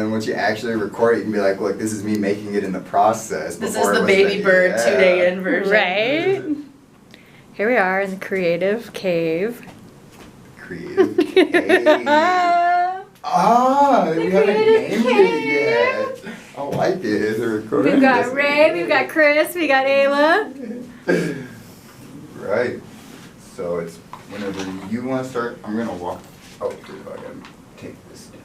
then once you actually record it, you can be like, look, this is me making it in the process. This is the baby bird 2-day in version. Right? Here we are in the creative cave. Creative cave. Ah, we haven't named it yet. I like it. Is it recording? We've got Ray, we've got Chris, we got Ailaa. Right. So it's whenever you want to start, I'm going to walk. Oh, dude, I got to take this down.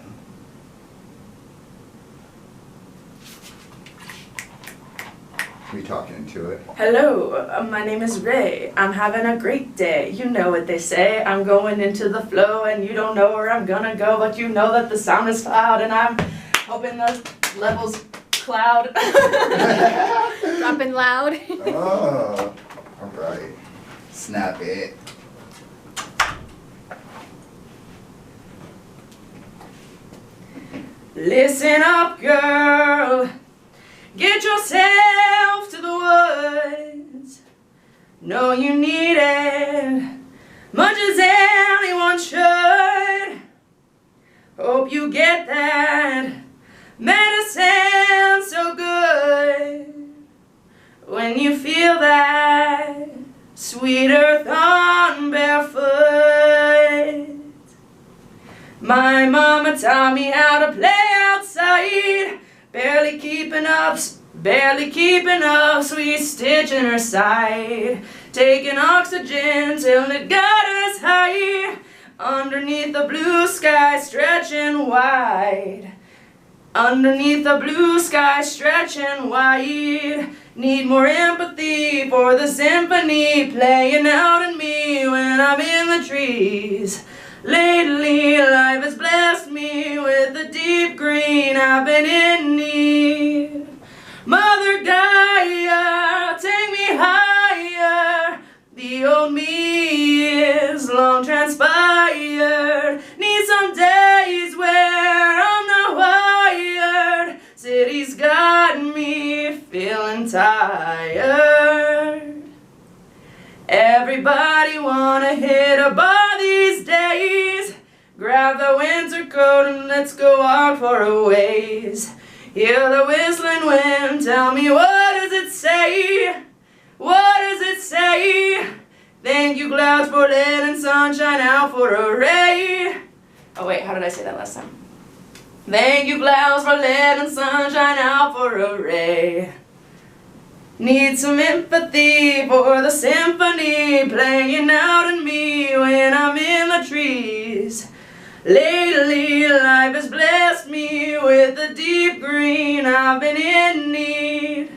We talking to it? Hello, my name is Ray. I'm having a great day. You know what they say. I'm going into the flow and you don't know where I'm gonna go, but you know that the sound is loud and I'm hoping the levels cloud. Dropping loud. Oh, alright. Snap it. Listen up, girl. Get yourself to the woods. Know you need it, much as anyone should. Hope you get that medicine so good. When you feel that sweet earth on barefoot. My mama taught me how to play outside. Barely keeping up, sweet stitch in her side. Taking oxygen till it got us high. Underneath the blue sky stretching wide. Underneath the blue sky stretching wide. Need more empathy for the symphony playing out in me when I'm in the trees. Lately, life has blessed me with a deep green. I've been in need. Mother Gaia, take me higher. The old me is long transpired. Need some days where I'm not wired. City's got me feeling tired. Everybody wanna hit a bar these days. Grab the winter coat and let's go walk for a ways. Hear the whistling wind, tell me what does it say? What does it say? Thank you clouds for letting sunshine out for a ray. Oh wait, how did I say that last time? Thank you clouds for letting sunshine out for a ray. Need some empathy for the symphony playing out in me when I'm in the trees. Lately, life has blessed me with a deep green. I've been in need.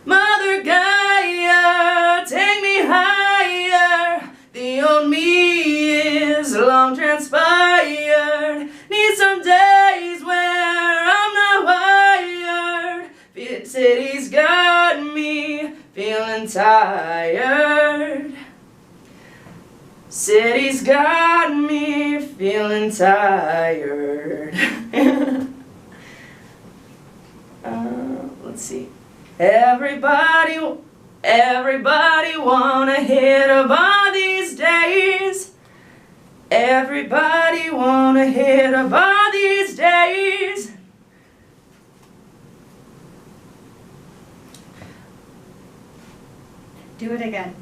Mother Gaia, take me higher. The old me is long transpired. Need some days where I'm not wired. City's got me feeling tired. City's got me feeling tired. Let's see. Everybody wanna hit a bar these days. Everybody wanna hit a bar these days. Do it again.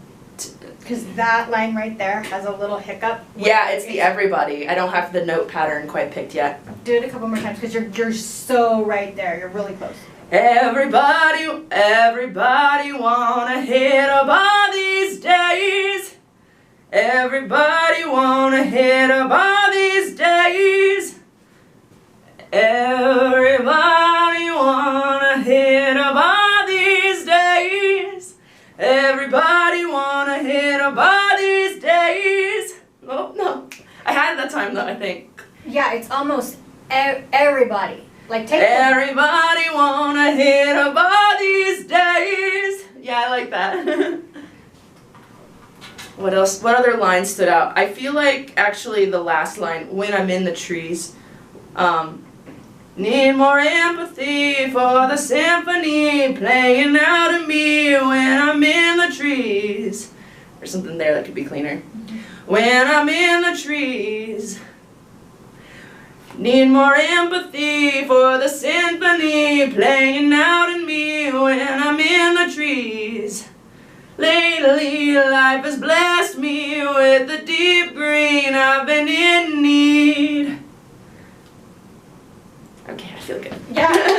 Because that line right there has a little hiccup. Yeah, it's the everybody. I don't have the note pattern quite picked yet. Do it a couple more times because you're so right there. You're really close. Everybody wanna hit a bar these days. Everybody wanna hit a bar these days. Everybody wanna hit a bar these days. Everybody wanna hit a bar these days. Oh, no. I had it that time though, I think. Yeah, it's almost everybody. Like take Everybody wanna hit a bar these days. Yeah, I like that. What else? What other lines stood out? I feel like actually the last line, when I'm in the trees, need more empathy for the symphony playing out of me when I'm in the trees. There's something there that could be cleaner. When I'm in the trees. Need more empathy for the symphony playing out in me when I'm in the trees. Lately, life has blessed me with the deep green I've been in need. Okay, I feel good. Yeah.